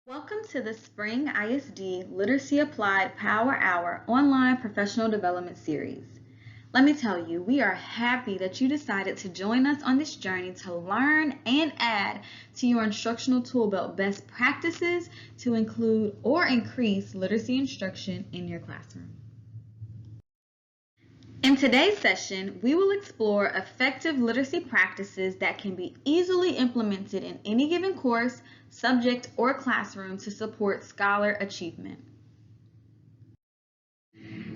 Welcome to the Spring ISD Literacy Applied Power Hour online professional development series. Let me tell you, we are happy that you decided to join us on this journey to learn and add to your instructional tool belt best practices to include or increase literacy instruction in your classroom. In today's session, we will explore effective literacy practices that can be easily implemented in any given course, subject, or classroom to support scholar achievement.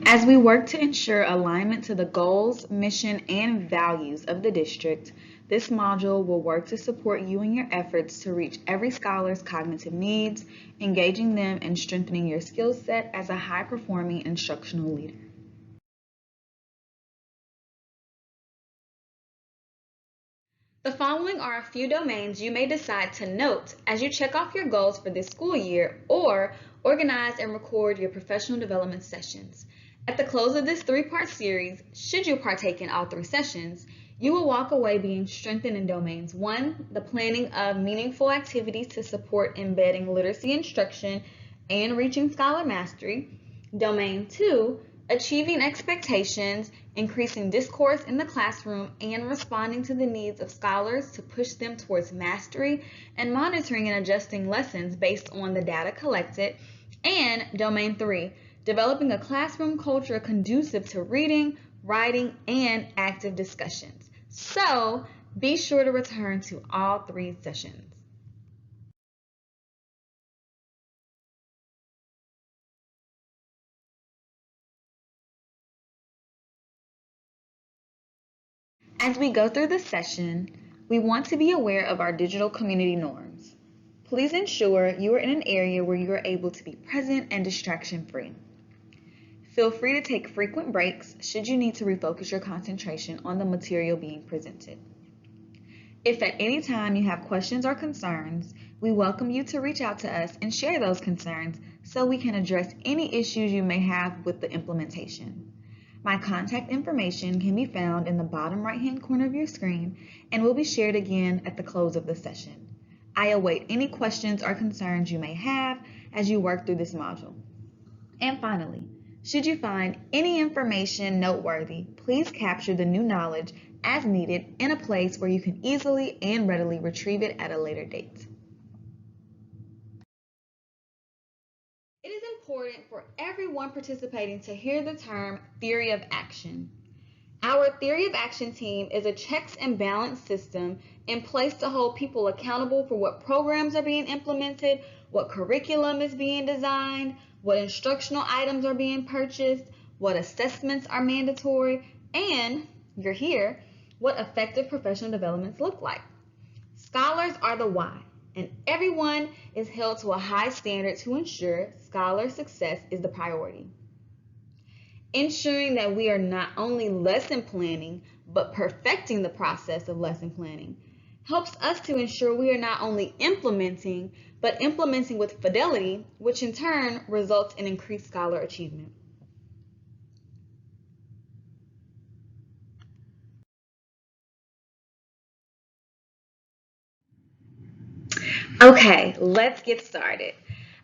As we work to ensure alignment to the goals, mission, and values of the district, this module will work to support you in your efforts to reach every scholar's cognitive needs, engaging them and strengthening your skill set as a high-performing instructional leader. The following are a few domains you may decide to note as you check off your goals for this school year or organize and record your professional development sessions. At the close of this three-part series, should you partake in all three sessions, you will walk away being strengthened in domains 1, the planning of meaningful activities to support embedding literacy instruction and reaching scholar mastery, domain 2, achieving expectations, increasing discourse in the classroom, and responding to the needs of scholars to push them towards mastery, and monitoring and adjusting lessons based on the data collected. And domain 3, developing a classroom culture conducive to reading, writing, and active discussions. So be sure to return to all three sessions. As we go through the session, we want to be aware of our digital community norms. Please ensure you are in an area where you are able to be present and distraction-free. Feel free to take frequent breaks should you need to refocus your concentration on the material being presented. If at any time you have questions or concerns, we welcome you to reach out to us and share those concerns so we can address any issues you may have with the implementation. My contact information can be found in the bottom right-hand corner of your screen and will be shared again at the close of the session. I await any questions or concerns you may have as you work through this module. And finally, should you find any information noteworthy, please capture the new knowledge as needed in a place where you can easily and readily retrieve it at a later date. It is important for everyone participating to hear the term theory of action. Our theory of action team is a checks and balance system in place to hold people accountable for what programs are being implemented, what curriculum is being designed, what instructional items are being purchased, what assessments are mandatory, and, you're here, what effective professional developments look like. Scholars are the why, and everyone is held to a high standard to ensure scholar success is the priority. Ensuring that we are not only lesson planning, but perfecting the process of lesson planning helps us to ensure we are not only implementing, but implementing with fidelity, which in turn results in increased scholar achievement. Okay, let's get started.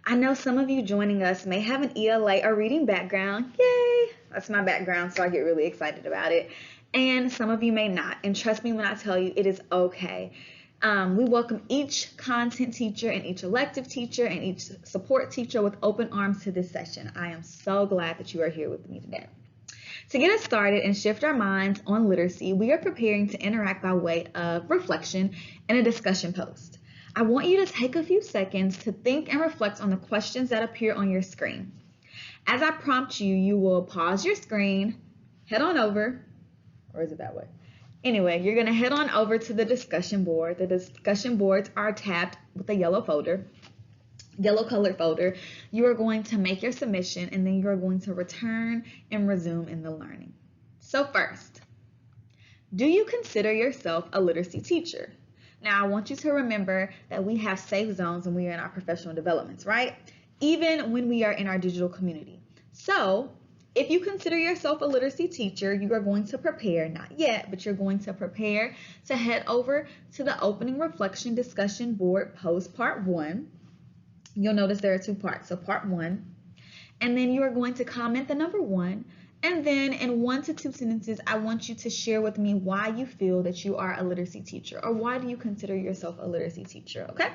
I know some of you joining us may have an ELA or reading background. Yay! That's my background, so I get really excited about it. And some of you may not. And trust me when I tell you, it is okay. We welcome each content teacher and each elective teacher and each support teacher with open arms to this session. I am so glad that you are here with me today. To get us started and shift our minds on literacy, we are preparing to interact by way of reflection and a discussion post. I want you to take a few seconds to think and reflect on the questions that appear on your screen. As I prompt you, you will pause your screen, head on over, or is it that way? Anyway, you're going to head on over to the discussion board. The discussion boards are tabbed with a yellow colored folder. You are going to make your submission and then you are going to return and resume in the learning. So first, do you consider yourself a literacy teacher? Now, I want you to remember that we have safe zones when we are in our professional developments, right? Even when we are in our digital community. So, if you consider yourself a literacy teacher, you are going to prepare, not yet, but you're going to prepare to head over to the opening reflection discussion board post part 1. You'll notice there are two parts. So part 1, and then you are going to comment the number 1, and then in 1 to 2 sentences, I want you to share with me why you feel that you are a literacy teacher, or why do you consider yourself a literacy teacher, okay?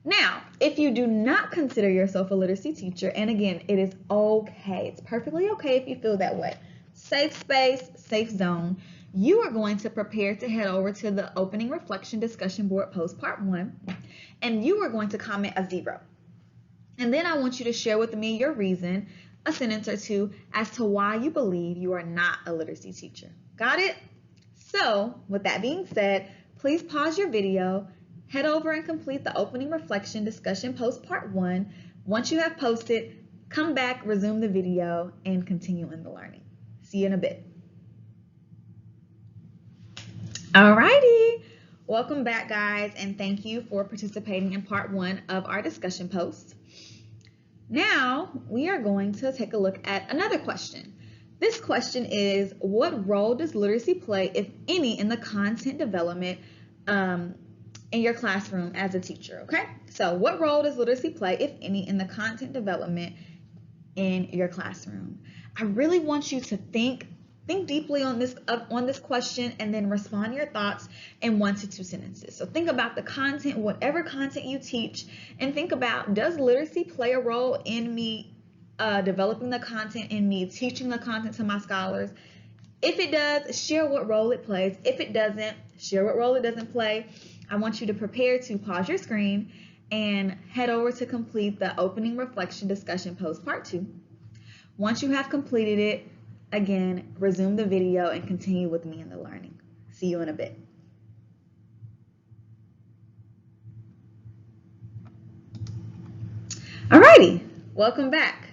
Now, if you do not consider yourself a literacy teacher, and again, it is okay. It's perfectly okay if you feel that way. Safe space, safe zone. You are going to prepare to head over to the opening reflection discussion board post part 1, and you are going to comment a 0. And then I want you to share with me your reason, a sentence or two, as to why you believe you are not a literacy teacher. Got it? So, with that being said, please pause your video, head over and complete the opening reflection discussion post part 1. Once you have posted, come back, resume the video, and continue in the learning. See you in a bit. Alrighty. Welcome back, guys, and thank you for participating in part 1 of our discussion post. Now, we are going to take a look at another question. This question is, what role does literacy play, if any, in the content development in your classroom as a teacher, okay? So what role does literacy play, if any, in the content development in your classroom? I really want you to think deeply on this question, and then respond your thoughts in 1 to 2 sentences. So think about the content, whatever content you teach, and think about, does literacy play a role in me developing the content, in me teaching the content to my scholars? If it does, share what role it plays. If it doesn't, share what role it doesn't play. I want you to prepare to pause your screen and head over to complete the opening reflection discussion post part 2. Once you have completed it, again, resume the video and continue with me in the learning. See you in a bit. Alrighty, welcome back.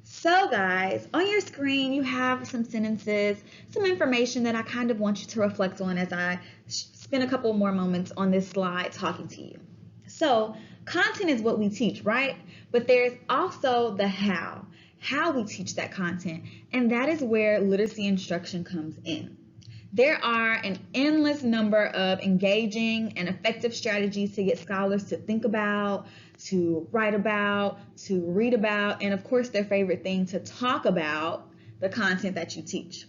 So guys, on your screen you have some sentences, some information that I kind of want you to reflect on as I spend a couple more moments on this slide talking to you. So content is what we teach, right? But there's also the how we teach that content, and that is where literacy instruction comes in. There are an endless number of engaging and effective strategies to get scholars to think about, to write about, to read about, and of course their favorite thing, to talk about the content that you teach.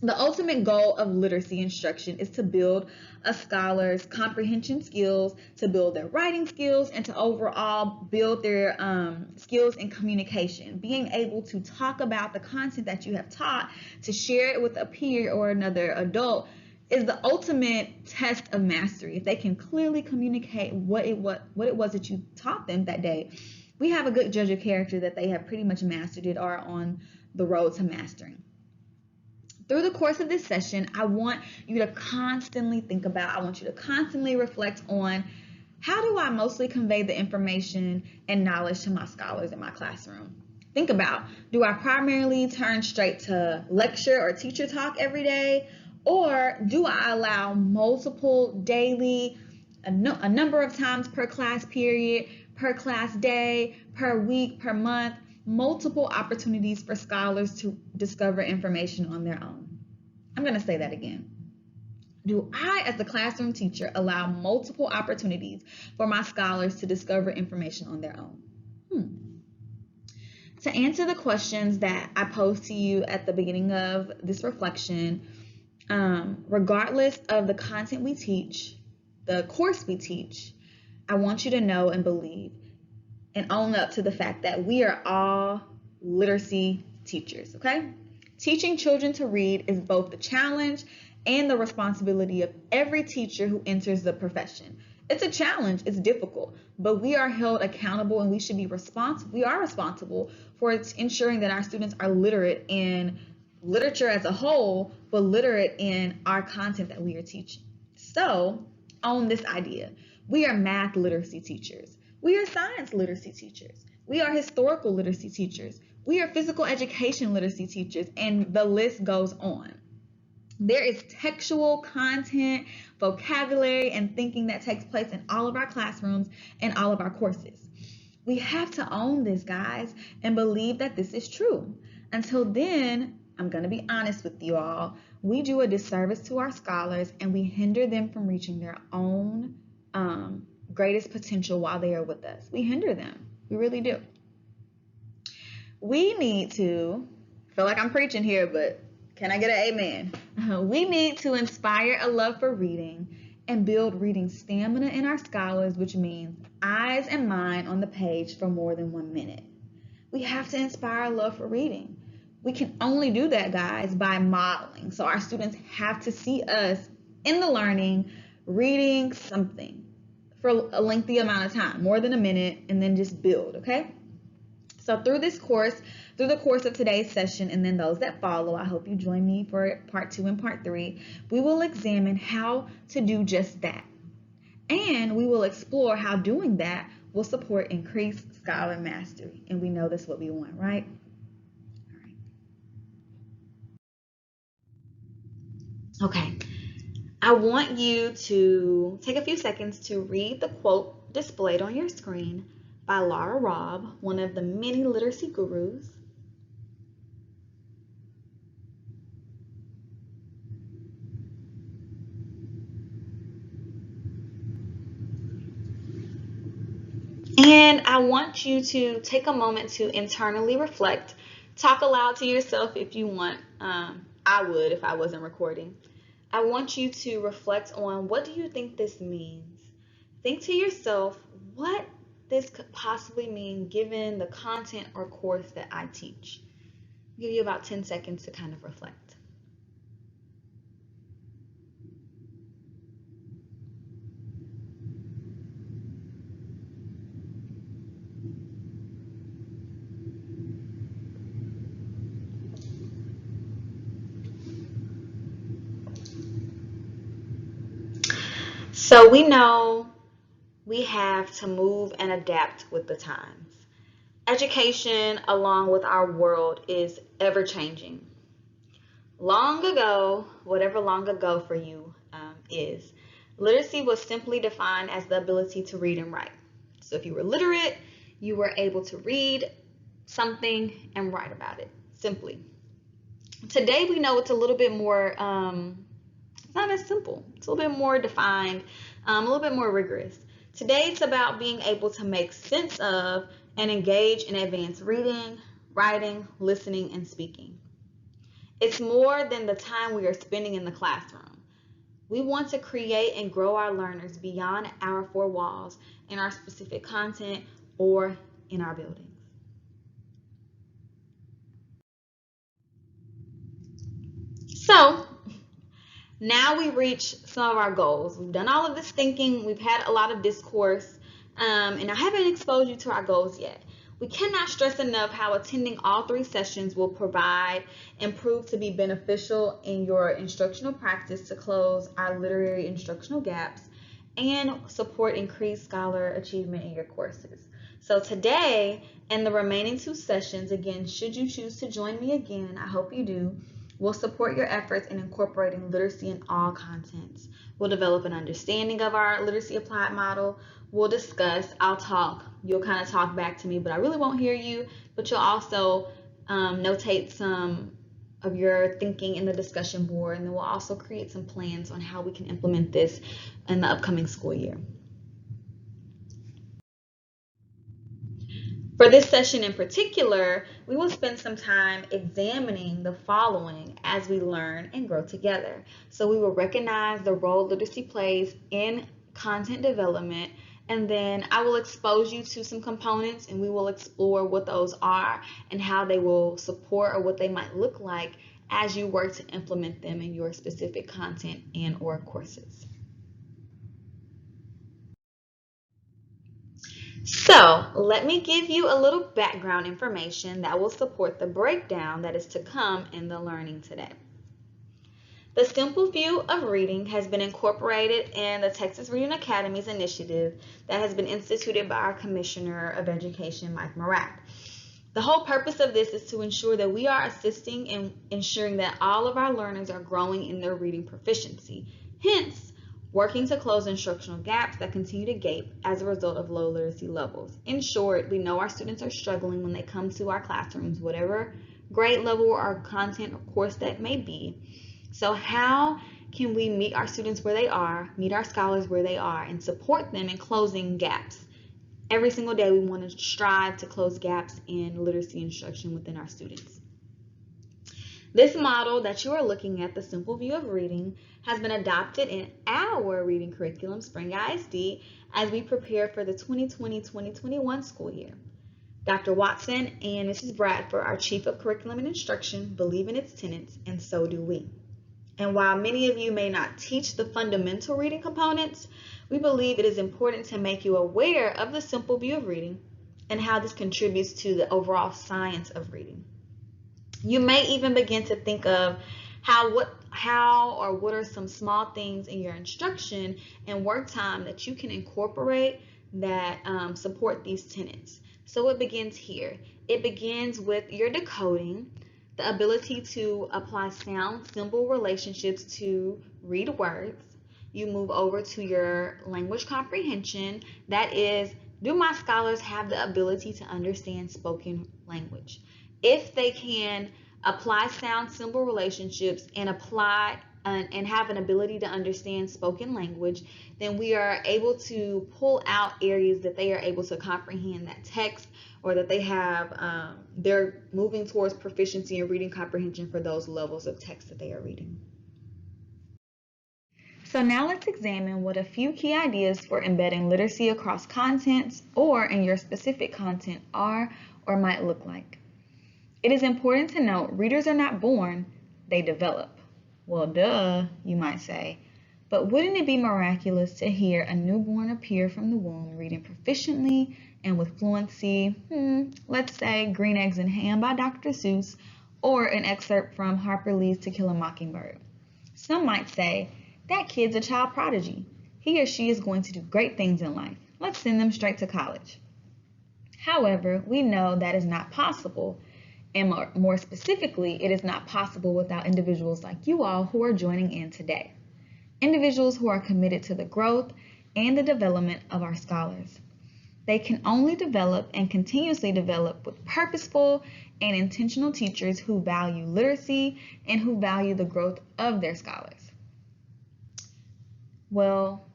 The ultimate goal of literacy instruction is to build a scholar's comprehension skills, to build their writing skills, and to overall build their skills in communication. Being able to talk about the content that you have taught, to share it with a peer or another adult, is the ultimate test of mastery. If they can clearly communicate what it was that you taught them that day, we have a good judge of character that they have pretty much mastered it, or on the road to mastering. Through the course of this session, I want you to constantly think about, I want you to constantly reflect on, how do I mostly convey the information and knowledge to my scholars in my classroom? Think about, do I primarily turn straight to lecture or teacher talk every day? Or do I allow multiple daily, a number of times per class period, per class day, per week, per month, multiple opportunities for scholars to discover information on their own? I'm going to say that again. Do I, as the classroom teacher, allow multiple opportunities for my scholars to discover information on their own? To answer the questions that I posed to you at the beginning of this reflection, regardless of the content we teach, the course we teach, I want you to know and believe and own up to the fact that we are all literacy teachers, okay? Teaching children to read is both the challenge and the responsibility of every teacher who enters the profession. It's a challenge, it's difficult, but we are held accountable, and we should be responsible. We are responsible for ensuring that our students are literate in literature as a whole, but literate in our content that we are teaching. So, own this idea. We are math literacy teachers. We are science literacy teachers. We are historical literacy teachers. We are physical education literacy teachers, and the list goes on. There is textual content, vocabulary, and thinking that takes place in all of our classrooms and all of our courses. We have to own this, guys, and believe that this is true. Until then, I'm going to be honest with you all, we do a disservice to our scholars, and we hinder them from reaching their own greatest potential while they are with us. We hinder them. We really do. We need to, I feel like I'm preaching here, but can I get an amen? We need to inspire a love for reading and build reading stamina in our scholars, which means eyes and mind on the page for more than 1 minute. We have to inspire a love for reading. We can only do that, guys, by modeling. So our students have to see us in the learning, reading something for a lengthy amount of time, more than a minute, and then just build, okay? So through the course of today's session and then those that follow, I hope you join me for part 2 and part 3, we will examine how to do just that. And we will explore how doing that will support increased scholar mastery. And we know that's what we want, right? All right. Okay. I want you to take a few seconds to read the quote displayed on your screen by Laura Robb, one of the many literacy gurus. And I want you to take a moment to internally reflect. Talk aloud to yourself if you want. I would if I wasn't recording. I want you to reflect on, what do you think this means? Think to yourself what this could possibly mean given the content or course that I teach. I'll give you about 10 seconds to kind of reflect. So we know we have to move and adapt with the times. Education, along with our world, is ever changing. Long ago, whatever long ago for you is, literacy was simply defined as the ability to read and write. So if you were literate, you were able to read something and write about it, simply. Today we know it's a little bit more, it's not as simple. It's a little bit more defined, a little bit more rigorous. Today it's about being able to make sense of and engage in advanced reading, writing, listening, and speaking. It's more than the time we are spending in the classroom. We want to create and grow our learners beyond our four walls in our specific content or in our buildings. So now we reach some of our goals. We've done all of this thinking, we've had a lot of discourse, and I haven't exposed you to our goals yet. We cannot stress enough how attending all 3 sessions will provide and prove to be beneficial in your instructional practice to close our literary instructional gaps and support increased scholar achievement in your courses. So today and the remaining 2 sessions, again, should you choose to join me again, I hope you do, we'll support your efforts in incorporating literacy in all contents. We'll develop an understanding of our literacy applied model. We'll discuss, I'll talk, you'll kind of talk back to me, but I really won't hear you, but you'll also notate some of your thinking in the discussion board, and then we'll also create some plans on how we can implement this in the upcoming school year. For this session in particular, we will spend some time examining the following as we learn and grow together. So we will recognize the role literacy plays in content development, and then I will expose you to some components and we will explore what those are and how they will support or what they might look like as you work to implement them in your specific content and or courses. So let me give you a little background information that will support the breakdown that is to come in the learning today. The simple view of reading has been incorporated in the Texas Reading Academy's initiative that has been instituted by our Commissioner of Education, Mike Morak. The whole purpose of this is to ensure that we are assisting in ensuring that all of our learners are growing in their reading proficiency. Hence, working to close instructional gaps that continue to gape as a result of low literacy levels. In short, we know our students are struggling when they come to our classrooms, whatever grade level or content or course that may be. So how can we meet our students where they are, meet our scholars where they are, and support them in closing gaps? Every single day, we want to strive to close gaps in literacy instruction within our students. This model that you are looking at, the simple view of reading, has been adopted in our reading curriculum, Spring ISD, as we prepare for the 2020-2021 school year. Dr. Watson and Mrs. Bradford, our Chief of Curriculum and Instruction, believe in its tenets, and so do we. And while many of you may not teach the fundamental reading components, we believe it is important to make you aware of the simple view of reading and how this contributes to the overall science of reading. You may even begin to think of what are some small things in your instruction and work time that you can incorporate that support these tenets. So it begins here. It begins with your decoding, the ability to apply sound symbol relationships to read words. You move over to your language comprehension. That is, do my scholars have the ability to understand spoken language? If they can apply sound symbol relationships and and have an ability to understand spoken language, then we are able to pull out areas that they are able to comprehend that text, or that they're moving towards proficiency in reading comprehension for those levels of text that they are reading. So now let's examine what a few key ideas for embedding literacy across contents or in your specific content are or might look like. It is important to note readers are not born, they develop. Well, duh, you might say. But wouldn't it be miraculous to hear a newborn appear from the womb reading proficiently and with fluency, let's say Green Eggs and Ham by Dr. Seuss, or an excerpt from Harper Lee's To Kill a Mockingbird? Some might say, that kid's a child prodigy. He or she is going to do great things in life. Let's send them straight to college. However, we know that is not possible. And more specifically, it is not possible without individuals like you all who are joining in today. Individuals who are committed to the growth and the development of our scholars. They can only develop and continuously develop with purposeful and intentional teachers who value literacy and who value the growth of their scholars. Well,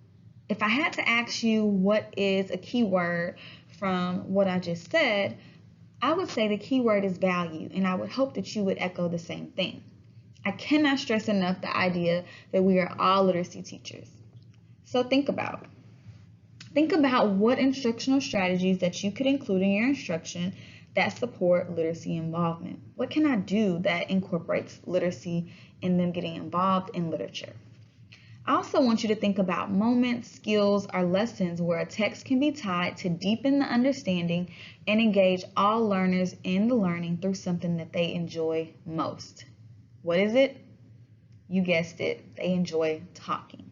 if I had to ask you what is a key word from what I just said, I would say the key word is value, and I would hope that you would echo the same thing. I cannot stress enough the idea that we are all literacy teachers. So think about what instructional strategies that you could include in your instruction that support literacy involvement. What can I do that incorporates literacy in them getting involved in literature? I also want you to think about moments, skills, or lessons where a text can be tied to deepen the understanding and engage all learners in the learning through something that they enjoy most. What is it? You guessed it, they enjoy talking.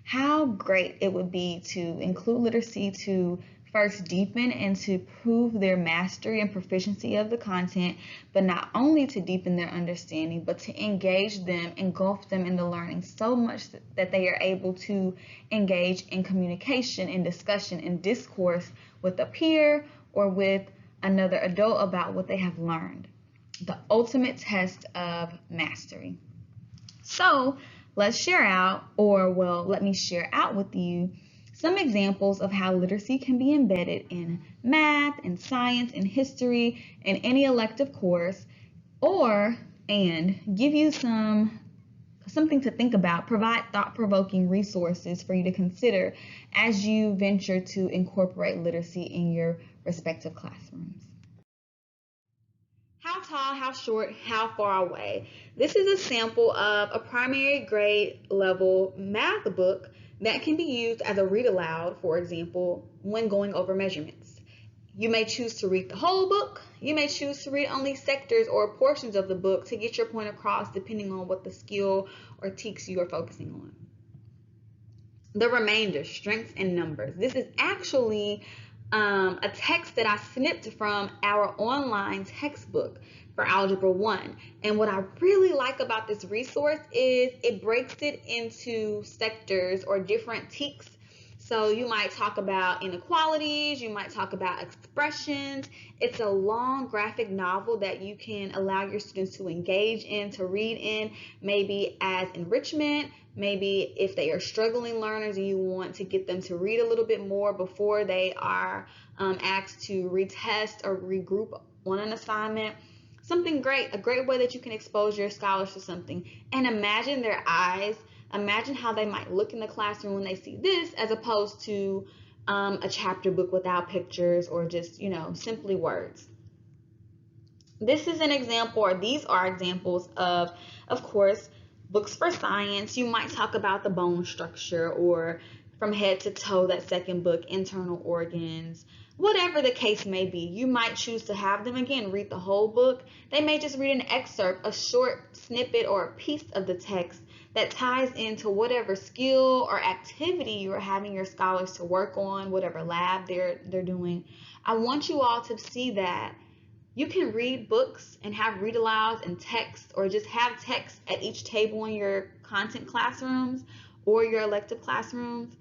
How great it would be to include literacy to first deepen and to prove their mastery and proficiency of the content, but not only to deepen their understanding, but to engage them, engulf them in the learning so much that they are able to engage in communication, in discussion, in discourse with a peer or with another adult about what they have learned. The ultimate test of mastery. So let's share out, let me share out with you some examples of how literacy can be embedded in math, and science, and history, in any elective course, and give you something to think about, provide thought-provoking resources for you to consider as you venture to incorporate literacy in your respective classrooms. How tall, how short, how far away? This is a sample of a primary grade level math book that can be used as a read aloud, for example, when going over measurements. You may choose to read the whole book. You may choose to read only sectors or portions of the book to get your point across, depending on what the skill or text you are focusing on. The remainder, strengths and numbers. This is actually a text that I snipped from our online textbook for Algebra 1. And what I really like about this resource is it breaks it into sectors or different teaks So you might talk about inequalities, you might talk about expressions. It's a long graphic novel that you can allow your students to engage in, to read in, maybe as enrichment, maybe if they are struggling learners and you want to get them to read a little bit more before they are asked to retest or regroup on an assignment. Something great, a great way that you can expose your scholars to something. And imagine their eyes. Imagine how they might look in the classroom when they see this, as opposed to a chapter book without pictures or just, simply words. This is an example, or these are examples of course, books for science. You might talk about the bone structure, or from head to toe, that second book, internal organs. Whatever the case may be, you might choose to have them, again, read the whole book. They may just read an excerpt, a short snippet, or a piece of the text that ties into whatever skill or activity you are having your scholars to work on, whatever lab they're doing. I want you all to see that you can read books and have read alouds and text, or just have text at each table in your content classrooms or your elective classrooms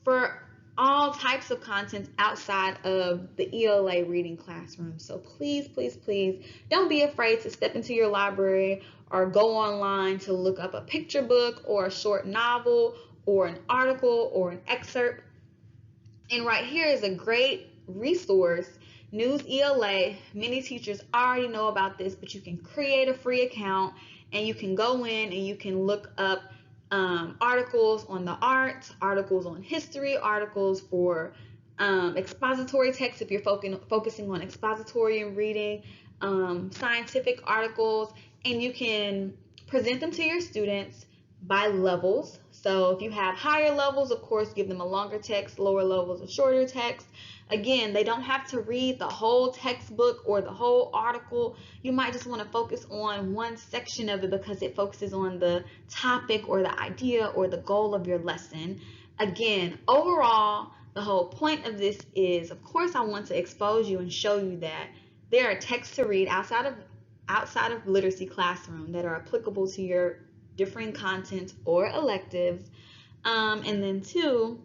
for all types of content outside of the ELA reading classroom. So please, please, please don't be afraid to step into your library or go online to look up a picture book or a short novel or an article or an excerpt. And right here is a great resource, News ELA. Many teachers already know about this, but you can create a free account and you can go in and you can look up articles on the arts, articles on history, articles for expository text if you're focusing on expository and reading, scientific articles, and you can present them to your students by levels. So if you have higher levels, of course, give them a longer text, lower levels, a shorter text. Again, they don't have to read the whole textbook or the whole article. You might just want to focus on one section of it because it focuses on the topic or the idea or the goal of your lesson. Again, overall, the whole point of this is, of course, I want to expose you and show you that there are texts to read outside of literacy classroom that are applicable to your different content or electives. And then two,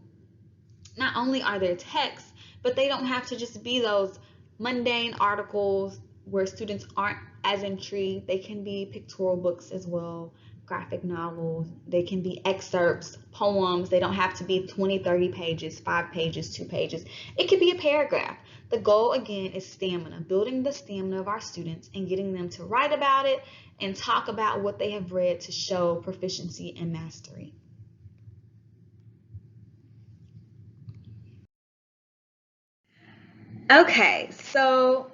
not only are there texts, but they don't have to just be those mundane articles where students aren't as intrigued. They can be pictorial books as well, graphic novels. They can be excerpts, poems. They don't have to be 20, 30 pages, 5 pages, 2 pages. It could be a paragraph. The goal, again, is stamina, building the stamina of our students and getting them to write about it and talk about what they have read to show proficiency and mastery. Okay, so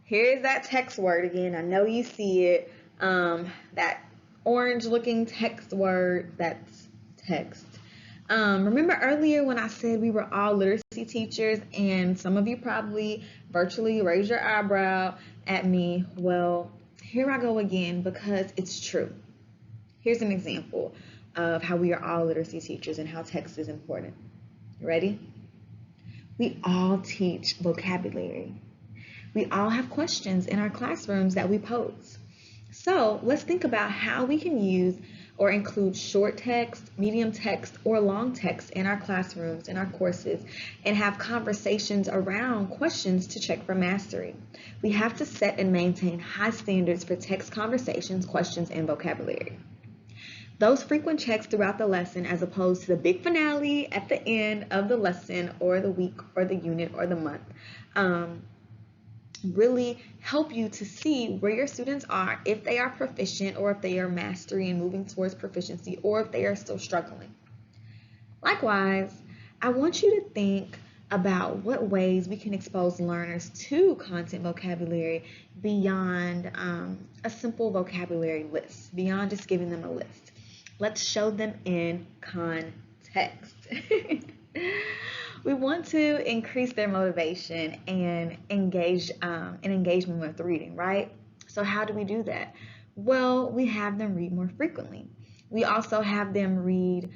here's that text word again. I know you see it. That orange looking text word, that's text. Remember earlier when I said we were all literacy teachers, and some of you probably virtually raised your eyebrow at me? Well, here I go again because it's true. Here's an example of how we are all literacy teachers and how text is important. You ready? We all teach vocabulary. We all have questions in our classrooms that we pose. So let's think about how we can use or include short text, medium text, or long text in our classrooms, in our courses, and have conversations around questions to check for mastery. We have to set and maintain high standards for text conversations, questions, and vocabulary. Those frequent checks throughout the lesson, as opposed to the big finale at the end of the lesson or the week or the unit or the month, really help you to see where your students are, if they are proficient or if they are mastery and moving towards proficiency, or if they are still struggling. Likewise, I want you to think about what ways we can expose learners to content vocabulary beyond a simple vocabulary list, beyond just giving them a list. Let's show them in context. We want to increase their motivation and engagement with reading, right? So how do we do that? Well, we have them read more frequently. We also have them read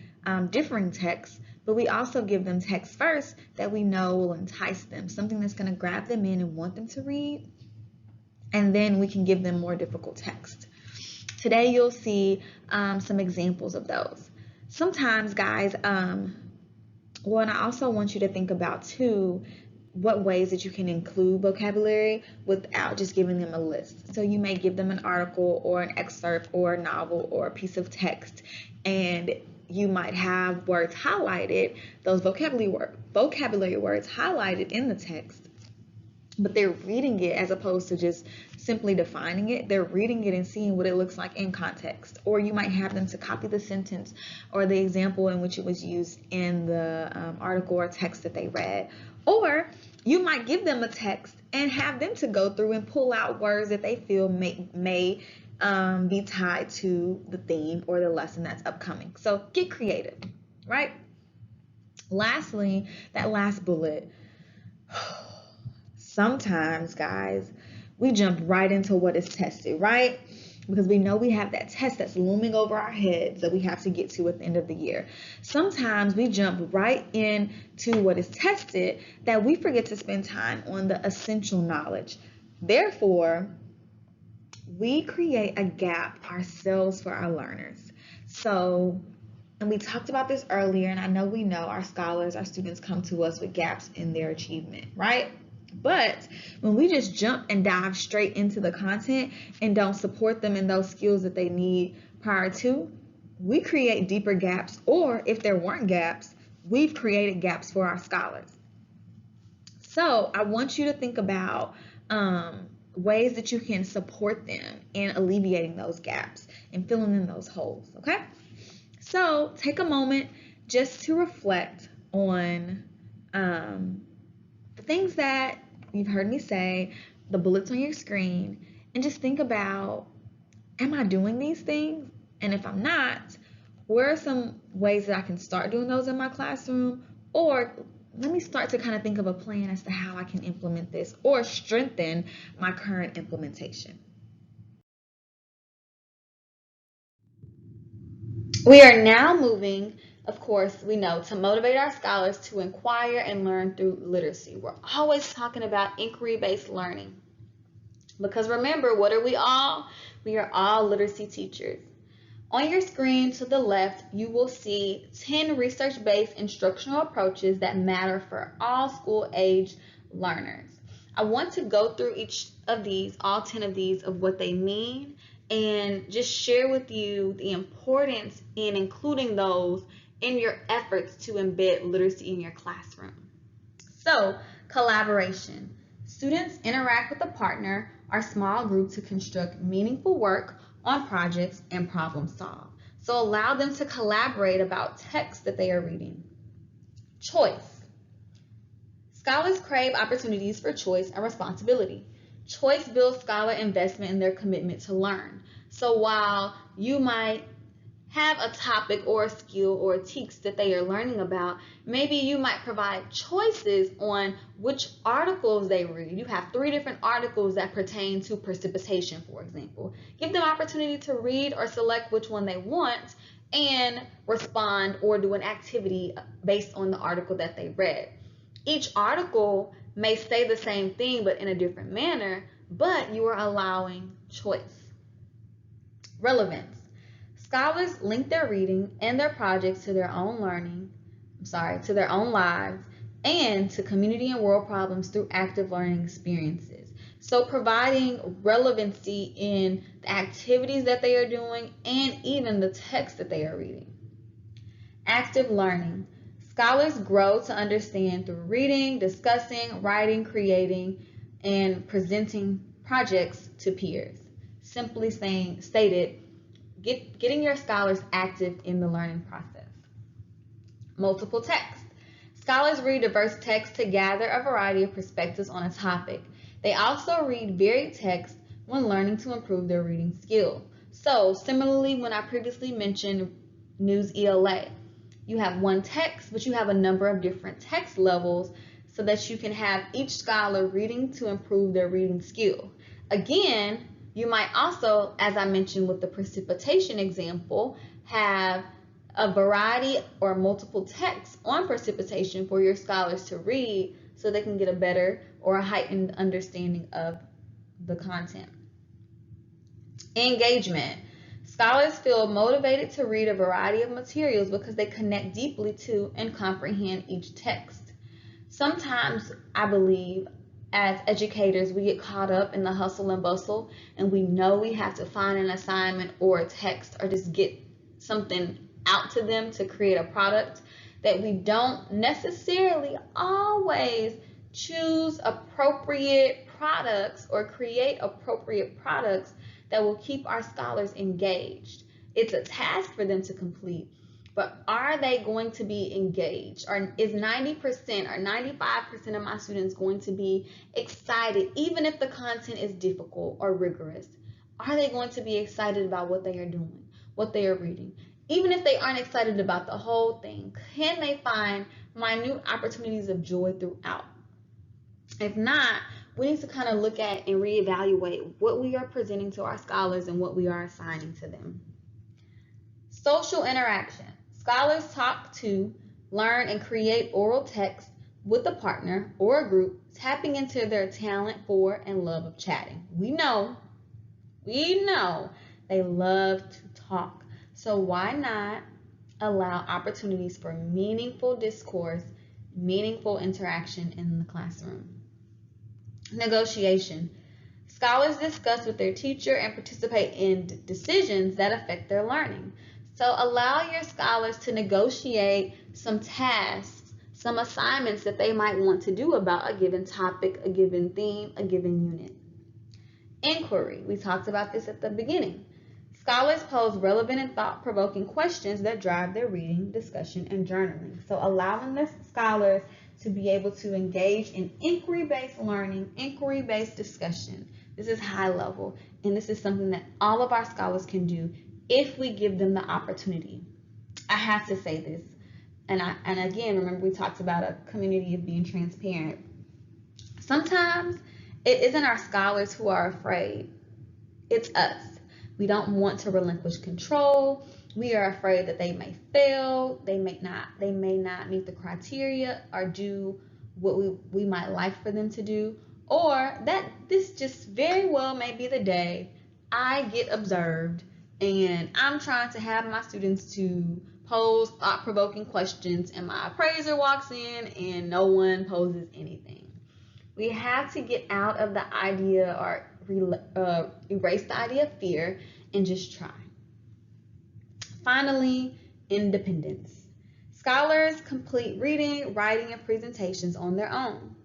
differing texts, but we also give them text first that we know will entice them, something that's going to grab them in and want them to read, and then we can give them more difficult text. Today you'll see some examples of those. Sometimes, guys, Well, and I also want you to think about too what ways that you can include vocabulary without just giving them a list. So you may give them an article or an excerpt or a novel or a piece of text, and you might have words highlighted, those vocabulary words highlighted in the text, but they're reading it as opposed to just simply defining it. They're reading it and seeing what it looks like in context. Or you might have them to copy the sentence or the example in which it was used in the article or text that they read. Or you might give them a text and have them to go through and pull out words that they feel may be tied to the theme or the lesson that's upcoming. So get creative, right? Lastly, that last bullet. Sometimes, guys, we jump right into what is tested, right? Because we know we have that test that's looming over our heads that we have to get to at the end of the year. Sometimes we jump right into what is tested that we forget to spend time on the essential knowledge. Therefore, we create a gap ourselves for our learners. So, and we talked about this earlier, and I know we know our scholars, our students come to us with gaps in their achievement, right? But when we just jump and dive straight into the content and don't support them in those skills that they need prior to, we create deeper gaps, or if there weren't gaps, we've created gaps for our scholars. So I want you to think about ways that you can support them in alleviating those gaps and filling in those holes, okay? So take a moment just to reflect on the things that you've heard me say, the bullets on your screen, and just think about, am I doing these things? And if I'm not, where are some ways that I can start doing those in my classroom? Or let me start to kind of think of a plan as to how I can implement this or strengthen my current implementation. We are now moving, of course, we know, to motivate our scholars to inquire and learn through literacy. We're always talking about inquiry-based learning. Because remember, what are we all? We are all literacy teachers. On your screen to the left, you will see 10 research-based instructional approaches that matter for all school-age learners. I want to go through each of these, all 10 of these, of what they mean, and just share with you the importance in including those in your efforts to embed literacy in your classroom. So, collaboration. Students interact with a partner or small group to construct meaningful work on projects and problem solve. So allow them to collaborate about texts that they are reading. Choice. Scholars crave opportunities for choice and responsibility. Choice builds scholar investment in their commitment to learn. So while you might have a topic or a skill or a text that they are learning about, maybe you might provide choices on which articles they read. You have 3 different articles that pertain to precipitation, for example. Give them opportunity to read or select which one they want and respond or do an activity based on the article that they read. Each article may say the same thing but in a different manner, but you are allowing choice. Relevance. Scholars link their reading and their projects to their own to their own lives and to community and world problems through active learning experiences. So providing relevancy in the activities that they are doing and even the text that they are reading. Active learning. Scholars grow to understand through reading, discussing, writing, creating, and presenting projects to peers. Simply stated, getting your scholars active in the learning process. Multiple text. Scholars read diverse texts to gather a variety of perspectives on a topic. They also read varied texts when learning to improve their reading skill. So, similarly, when I previously mentioned News ELA, you have one text, but you have a number of different text levels so that you can have each scholar reading to improve their reading skill. Again, you might also, as I mentioned with the precipitation example, have a variety or multiple texts on precipitation for your scholars to read so they can get a better or a heightened understanding of the content. Engagement. Scholars feel motivated to read a variety of materials because they connect deeply to and comprehend each text. Sometimes, I believe, as educators, we get caught up in the hustle and bustle, and we know we have to find an assignment or a text or just get something out to them to create a product, that we don't necessarily always choose appropriate products or create appropriate products that will keep our scholars engaged. It's a task for them to complete, but are they going to be engaged? Or is 90% or 95% of my students going to be excited, even if the content is difficult or rigorous? Are they going to be excited about what they are doing, what they are reading? Even if they aren't excited about the whole thing, can they find minute opportunities of joy throughout? If not, we need to kind of look at and reevaluate what we are presenting to our scholars and what we are assigning to them. Social interaction. Scholars talk to, learn, and create oral text with a partner or a group, tapping into their talent for and love of chatting. We know they love to talk. So why not allow opportunities for meaningful discourse, meaningful interaction in the classroom? Negotiation. Scholars discuss with their teacher and participate in decisions that affect their learning. So allow your scholars to negotiate some tasks, some assignments that they might want to do about a given topic, a given theme, a given unit. Inquiry. We talked about this at the beginning. Scholars pose relevant and thought-provoking questions that drive their reading, discussion, and journaling. So allowing the scholars to be able to engage in inquiry-based learning, inquiry-based discussion. This is high level, and this is something that all of our scholars can do if we give them the opportunity. I have to say this, and again, remember we talked about a community of being transparent. Sometimes it isn't our scholars who are afraid, it's us. We don't want to relinquish control. We are afraid that they may fail, they may not meet the criteria or do what we might like for them to do, or that this just very well may be the day I get observed and I'm trying to have my students to pose thought-provoking questions and my appraiser walks in and no one poses anything. We have to get out of the idea or erase the idea of fear and just try. Finally, independence. Scholars complete reading, writing, and presentations on their own.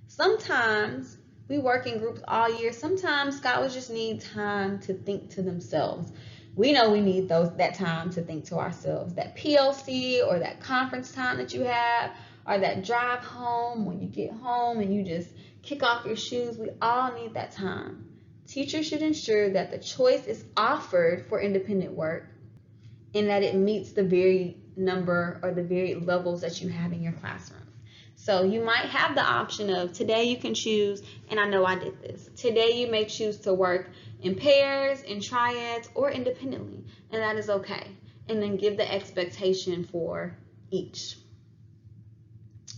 Sometimes we work in groups all year. Sometimes scholars just need time to think to themselves. We know we need that time to think to ourselves. That PLC or that conference time that you have, or that drive home when you get home and you just kick off your shoes. We all need that time. Teachers should ensure that the choice is offered for independent work and that it meets the very number or the very levels that you have in your classroom. So you might have the option of today you can choose, and I know I did this. Today you may choose to work in pairs, in triads, or independently, and that is okay. And then give the expectation for each.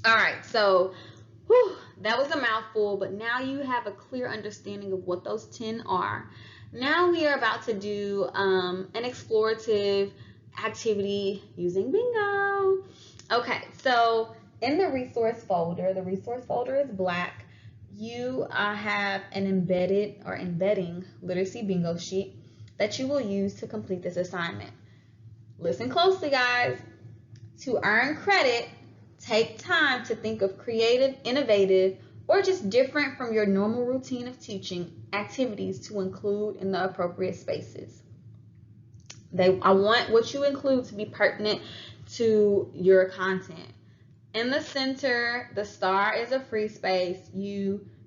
All right, so that was a mouthful, but now you have a clear understanding of what those 10 are. Now we are about to do an explorative activity using bingo. Okay, so in the resource folder is black. You have an embedding literacy bingo sheet that you will use to complete this assignment. Listen closely, guys. To earn credit, take time to think of creative, innovative, or just different from your normal routine of teaching activities to include in the appropriate spaces. I want what you include to be pertinent to your content. In the center, the star is a free space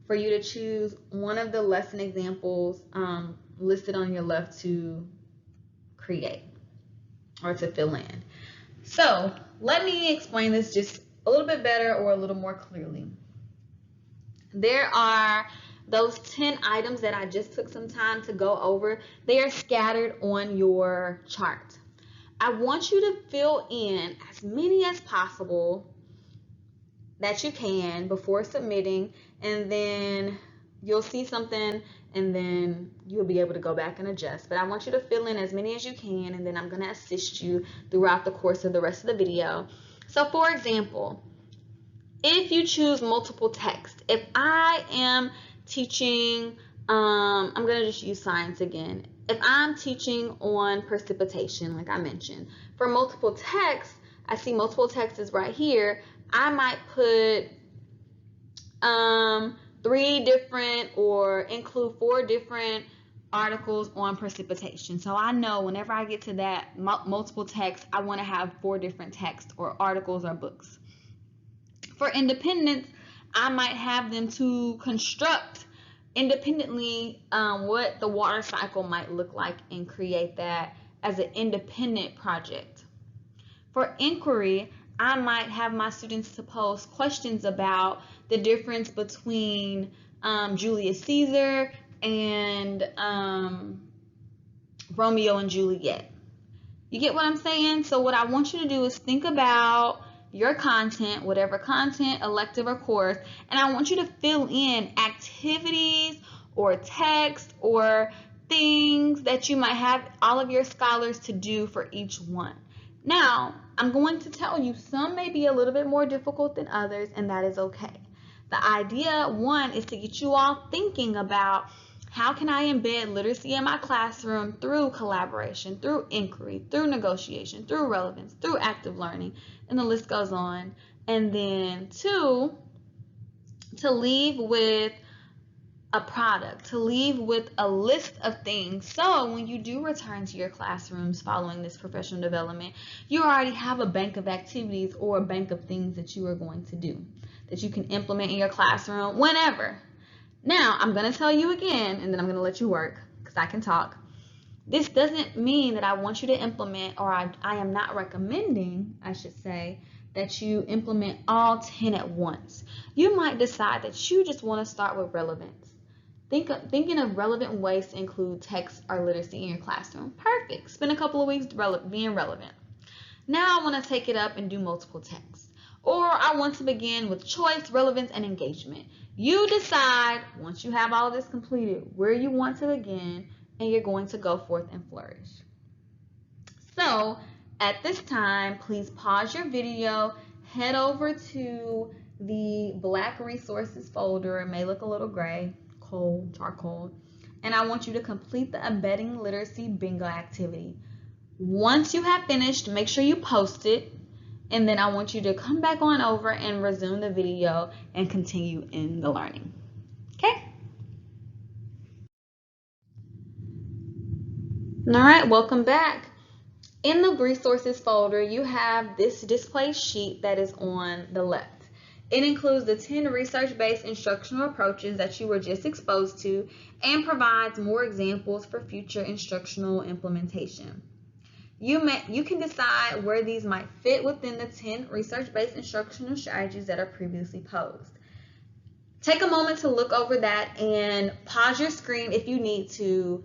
for you to choose one of the lesson examples listed on your left to create or to fill in. So let me explain this just a little bit better or a little more clearly. There are those 10 items that I just took some time to go over. They are scattered on your chart. I want you to fill in as many as possible that you can before submitting, and then you'll see something and then you'll be able to go back and adjust. But I want you to fill in as many as you can, and then I'm going to assist you throughout the course of the rest of the video. So for example, if you choose multiple text, if I am teaching, I'm going to just use science again. If I'm teaching on precipitation, like I mentioned, for multiple text, I see multiple text is right here. I might put 3 different or include 4 different articles on precipitation. So I know whenever I get to that multiple text, I want to have 4 different texts or articles or books. For independence, I might have them to construct independently what the water cycle might look like and create that as an independent project. For inquiry, I might have my students to pose questions about the difference between Julius Caesar and Romeo and Juliet. You get what I'm saying? So what I want you to do is think about your content, whatever content, elective or course, and I want you to fill in activities or text or things that you might have all of your scholars to do for each one. Now, I'm going to tell you some may be a little bit more difficult than others, and that is okay. The idea, one, is to get you all thinking about how can I embed literacy in my classroom through collaboration, through inquiry, through negotiation, through relevance, through active learning, and the list goes on. And then 2, to leave with a product, to leave with a list of things. So when you do return to your classrooms following this professional development, you already have a bank of activities or a bank of things that you are going to do that you can implement in your classroom whenever. Now, I'm going to tell you again, and then I'm going to let you work because I can talk. This doesn't mean that I want you to implement, or I am not recommending, I should say, that you implement all 10 at once. You might decide that you just want to start with relevance. Thinking of relevant ways to include text or literacy in your classroom. Perfect. Spend a couple of weeks being relevant. Now I want to take it up and do multiple texts. Or I want to begin with choice, relevance, and engagement. You decide, once you have all of this completed, where you want to begin, and you're going to go forth and flourish. So at this time, please pause your video, head over to the Black Resources folder. It may look a little gray, cold, charcoal, and I want you to complete the Embedding Literacy Bingo activity. Once you have finished, make sure you post it, and then I want you to come back on over and resume the video and continue in the learning. Okay? All right, welcome back. In the resources folder, you have this display sheet that is on the left. It includes the 10 research-based instructional approaches that you were just exposed to and provides more examples for future instructional implementation. You can decide where these might fit within the 10 research-based instructional strategies that are previously posed. Take a moment to look over that and pause your screen if you need to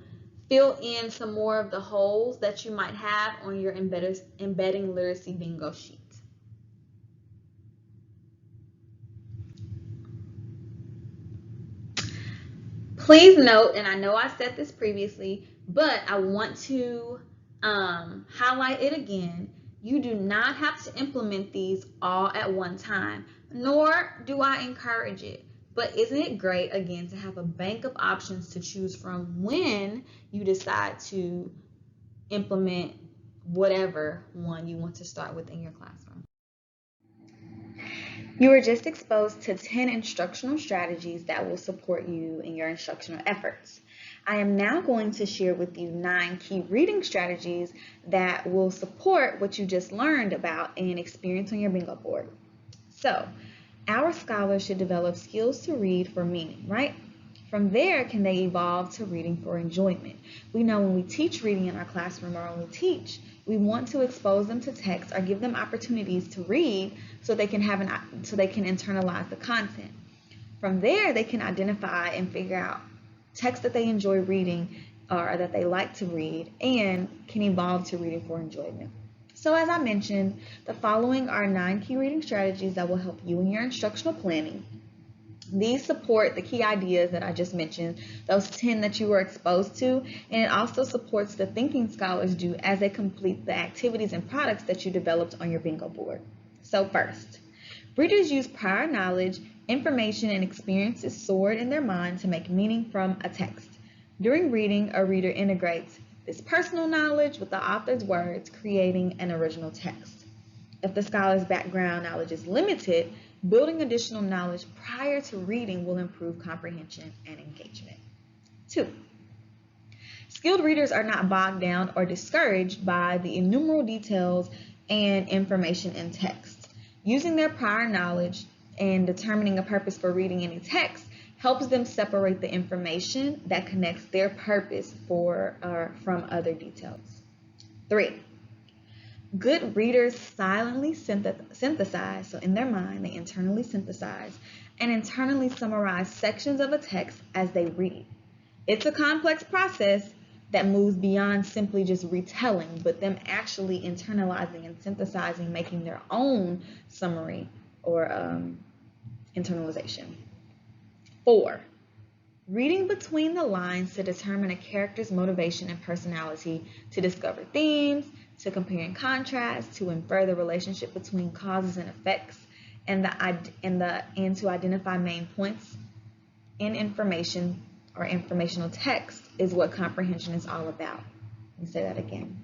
fill in some more of the holes that you might have on your embedding literacy bingo sheet. Please note, and I know I said this previously, but I want to highlight it again. You do not have to implement these all at one time, nor do I encourage it. But isn't it great, again, to have a bank of options to choose from when you decide to implement whatever one you want to start with in your classroom? You were just exposed to 10 instructional strategies that will support you in your instructional efforts. I am now going to share with you 9 key reading strategies that will support what you just learned about and experience on your bingo board. So, our scholars should develop skills to read for meaning, right? From there, can they evolve to reading for enjoyment? We know when we teach reading in our classroom or when we teach, we want to expose them to text or give them opportunities to read so they can internalize the content. From there, they can identify and figure out text that they enjoy reading or that they like to read and can evolve to reading for enjoyment. So as I mentioned, the following are 9 key reading strategies that will help you in your instructional planning. These support the key ideas that I just mentioned, those 10 that you were exposed to, and it also supports the thinking scholars do as they complete the activities and products that you developed on your bingo board. So first, readers use prior knowledge, information, and experiences stored in their mind to make meaning from a text. During reading, a reader integrates this personal knowledge with the author's words, creating an original text. If the scholar's background knowledge is limited, building additional knowledge prior to reading will improve comprehension and engagement. 2. Skilled readers are not bogged down or discouraged by the innumerable details and information in text. Using their prior knowledge and determining a purpose for reading any text helps them separate the information that connects their purpose from other details. 3. Good readers silently synthesize, so in their mind, they internally synthesize and internally summarize sections of a text as they read. It's a complex process that moves beyond simply just retelling, but them actually internalizing and synthesizing, making their own summary or internalization. 4. Reading between the lines to determine a character's motivation and personality, to discover themes, to compare and contrast, to infer the relationship between causes and effects, and to identify main points in information or informational text is what comprehension is all about. Let me say that again.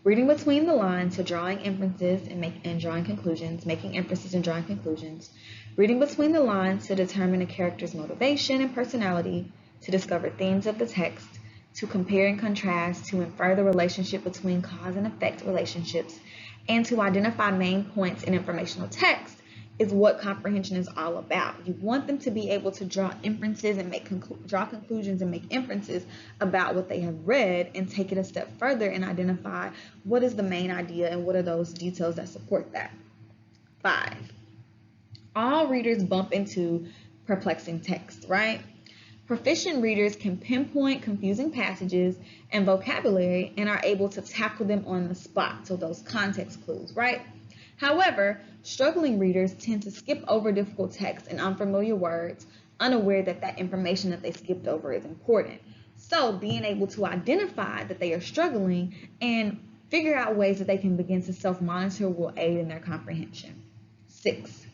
Reading between the lines to drawing inferences and drawing conclusions, making inferences and drawing conclusions. Reading between the lines to determine a character's motivation and personality, to discover themes of the text, to compare and contrast, to infer the relationship between cause and effect relationships, and to identify main points in informational text is what comprehension is all about. You want them to be able to draw inferences and draw conclusions and make inferences about what they have read and take it a step further and identify what is the main idea and what are those details that support that. 5. All readers bump into perplexing text, right? Proficient readers can pinpoint confusing passages and vocabulary and are able to tackle them on the spot, so those context clues, right? However, struggling readers tend to skip over difficult text and unfamiliar words, unaware that that information that they skipped over is important. So being able to identify that they are struggling and figure out ways that they can begin to self-monitor will aid in their comprehension. 6.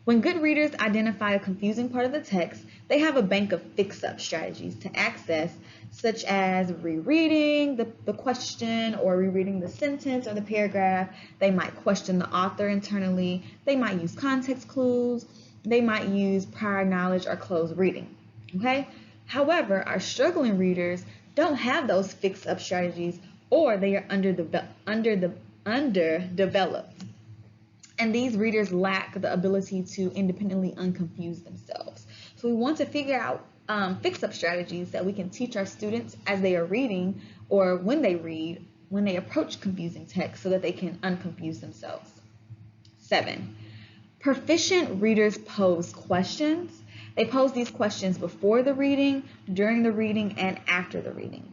When good readers identify a confusing part of the text, they have a bank of fix-up strategies to access, such as rereading the question or rereading the sentence or the paragraph. They might question the author internally. They might use context clues. They might use prior knowledge or closed reading. Okay? However, our struggling readers don't have those fix-up strategies, or they are underdeveloped. And these readers lack the ability to independently unconfuse themselves. So we want to figure out fix-up strategies that we can teach our students as they are reading or when they read, when they approach confusing text, so that they can unconfuse themselves. 7. Proficient readers pose questions. They pose these questions before the reading, during the reading, and after the reading.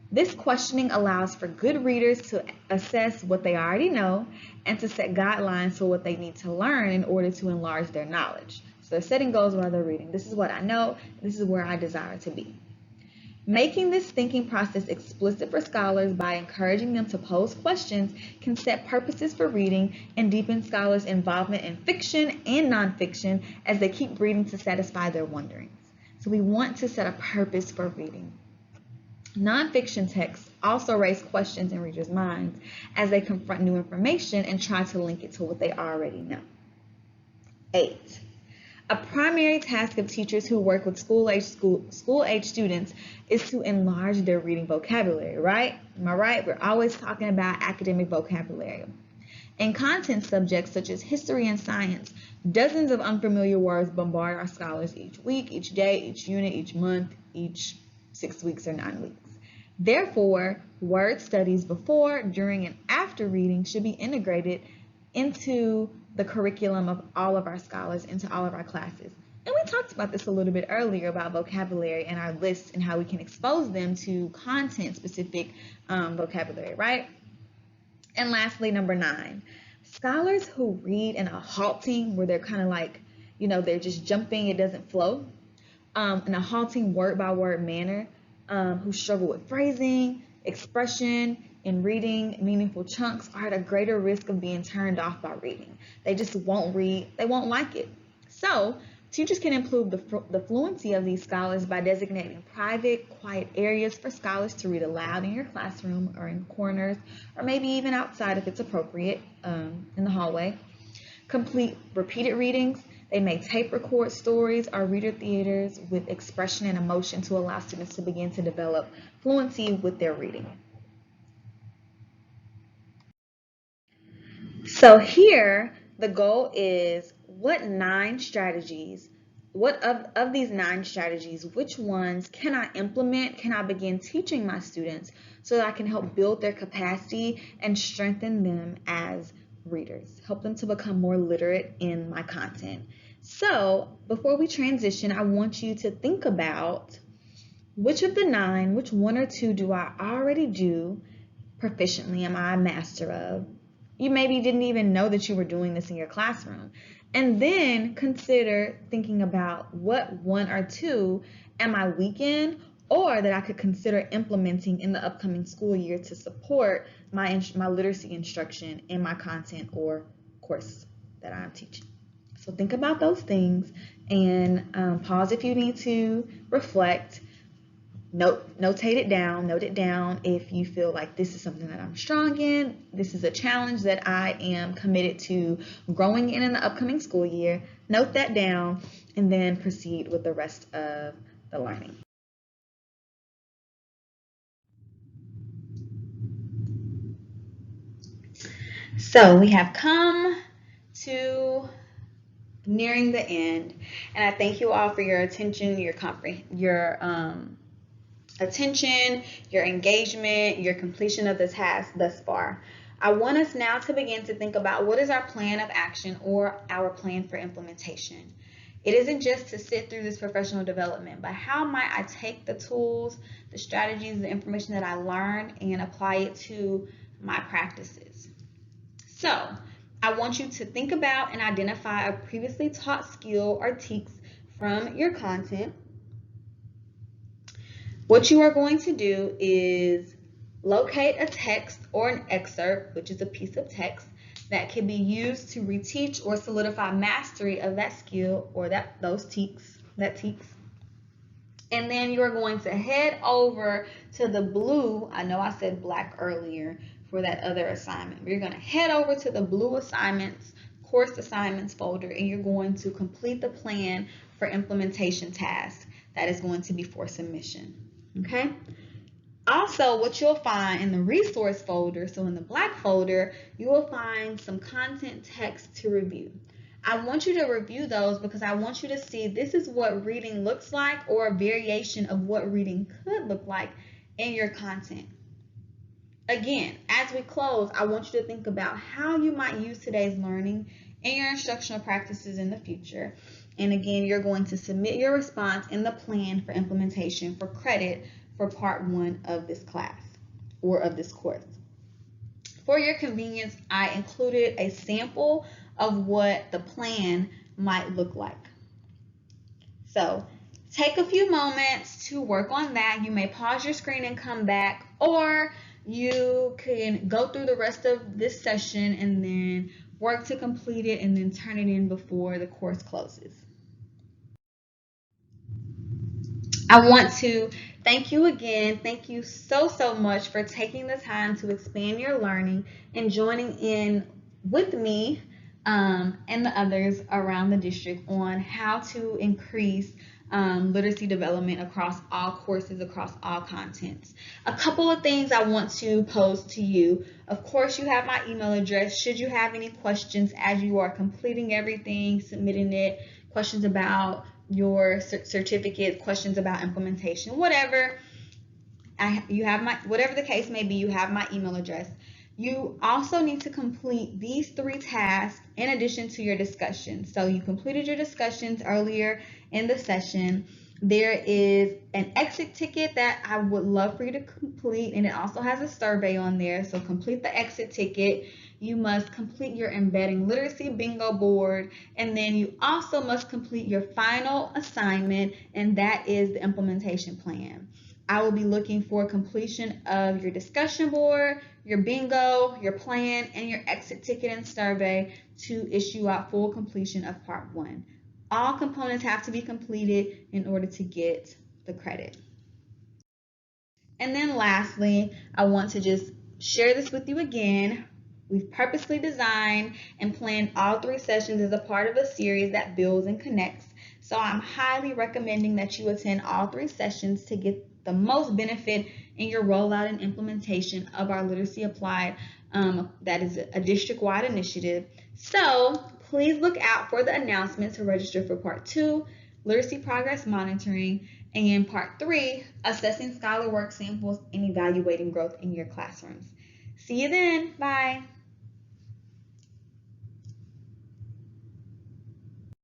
This questioning allows for good readers to assess what they already know and to set guidelines for what they need to learn in order to enlarge their knowledge. So they're setting goals while they're reading. This is what I know. This is where I desire to be. Making this thinking process explicit for scholars by encouraging them to pose questions can set purposes for reading and deepen scholars' involvement in fiction and nonfiction as they keep reading to satisfy their wonderings. So we want to set a purpose for reading. Nonfiction texts also raise questions in readers' minds as they confront new information and try to link it to what they already know. 8. A primary task of teachers who work with school-age students is to enlarge their reading vocabulary, right? Am I right? We're always talking about academic vocabulary. In content subjects such as history and science, dozens of unfamiliar words bombard our scholars each week, each day, each unit, each month, each 6 weeks or 9 weeks. Therefore, word studies before, during, and after reading should be integrated into the curriculum of all of our scholars, into all of our classes. And we talked about this a little bit earlier about vocabulary and our lists and how we can expose them to content-specific vocabulary, right? And lastly, number 9, scholars who read in a halting, where they're kind of like they're just jumping, it doesn't flow, in a halting word by word manner, who struggle with phrasing, expression, and reading meaningful chunks are at a greater risk of being turned off by reading. They just won't read, they won't like it. So, teachers can improve the fluency of these scholars by designating private, quiet areas for scholars to read aloud in your classroom or in corners, or maybe even outside if it's appropriate, in the hallway. Complete repeated readings. They may tape record stories or reader theaters with expression and emotion to allow students to begin to develop fluency with their reading. So here, the goal is what of these 9 strategies, which ones can I implement, can I begin teaching my students so that I can help build their capacity and strengthen them as readers, help them to become more literate in my content. So before we transition, I want you to think about which of the 9, which 1 or 2 do I already do proficiently, am I a master of? You maybe didn't even know that you were doing this in your classroom. And then consider thinking about what 1 or 2 am I weak in, or that I could consider implementing in the upcoming school year to support my literacy instruction in my content or course that I'm teaching. So think about those things and pause if you need to, reflect. Notate it down. Note it down if you feel like this is something that I'm strong in. This is a challenge that I am committed to growing in the upcoming school year. Note that down and then proceed with the rest of the learning. So we have come to nearing the end, and I thank you all for your attention, your attention, your engagement, your completion of the task thus far. I want us now to begin to think about what is our plan of action or our plan for implementation. It isn't just to sit through this professional development, but how might I take the tools, the strategies, the information that I learned and apply it to my practices? So, I want you to think about and identify a previously taught skill or TEKS from your content. What you are going to do is locate a text or an excerpt, which is a piece of text that can be used to reteach or solidify mastery of that skill or those TEKS. And then you're going to head over to the blue, I know I said black earlier for that other assignment, but you're going to head over to the blue assignments, course assignments folder, and you're going to complete the plan for implementation task that is going to be for submission. Okay? Also, what you'll find in the resource folder, so in the black folder, you will find some content text to review. I want you to review those because I want you to see this is what reading looks like, or a variation of what reading could look like in your content. Again, as we close, I want you to think about how you might use today's learning in your instructional practices in the future. And again, you're going to submit your response in the plan for implementation for credit for part 1 of this class or of this course. For your convenience, I included a sample of what the plan might look like. So take a few moments to work on that. You may pause your screen and come back, or you can go through the rest of this session and then work to complete it and then turn it in before the course closes. I want to thank you again. Thank you so much for taking the time to expand your learning and joining in with me and the others around the district on how to increase literacy development across all courses, across all contents. A couple of things I want to pose to you. Of course, you have my email address. Should you have any questions as you are completing everything, submitting it, questions about your certificate, questions about implementation, whatever, whatever the case may be, you have my email address. You also need to complete these 3 tasks in addition to your discussion. So you completed your discussions earlier in the session. There is an exit ticket that I would love for you to complete, and it also has a survey on there. So complete the exit ticket. You must complete your embedding literacy bingo board, and then you also must complete your final assignment, and that is the implementation plan. I will be looking for completion of your discussion board, your bingo, your plan, and your exit ticket and survey to issue out full completion of part 1. All components have to be completed in order to get the credit. And then lastly, I want to just share this with you again. We've purposely designed and planned all 3 sessions as a part of a series that builds and connects. So I'm highly recommending that you attend all 3 sessions to get the most benefit in your rollout and implementation of our Literacy Applied. That is a district-wide initiative. So please look out for the announcement to register for Part 2, Literacy Progress Monitoring, and Part 3, Assessing Scholar Work Samples and Evaluating Growth in Your Classrooms. See you then. Bye.